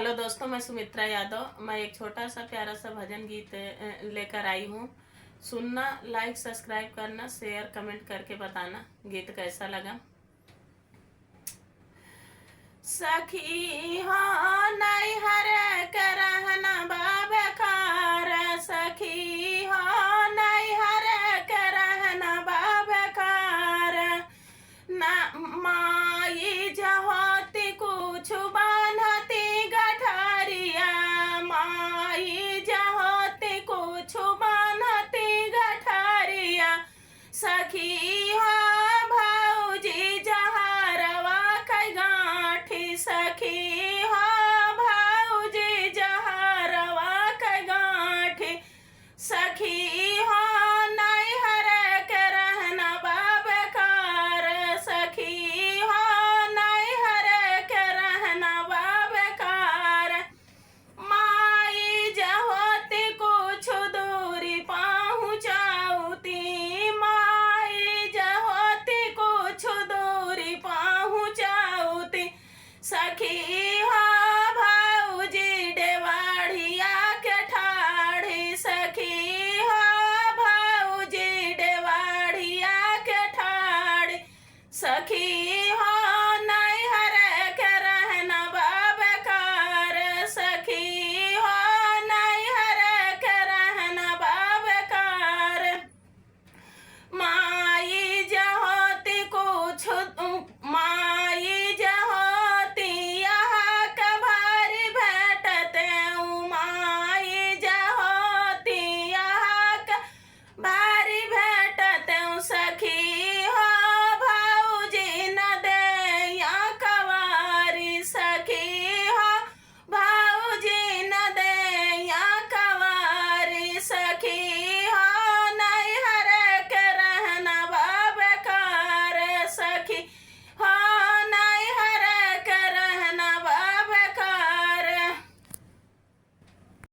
Hello दोस्तों, मैं सुमित्रा यादव। मैं एक छोटा सा प्यारा सा भजन गीत लेकर आई हूँ। सुनना, लाइक, सब्सक्राइब करना, शेयर, कमेंट करके बताना गीत कैसा लगा। सखी हो नैहर के रहना बाबेकार, सखी हो नैहर के रहना बाबेकार, ना माई जहोती कुछ बान्हती गठरिया, माई जहोती कुछ बान्हती गठरिया, सखी हो भौजी जहरवा कई गांठी, सखी हो भौजी जहरवा कई गांठी, सखी हो नैहर के रहना बाबेकार, सखी हो नैहर के रहना बाबेकार, माई जहोती कुछ दूरी पहुँचाउती, माई जहोती कुछ दूरी पहुँचाउती, सखी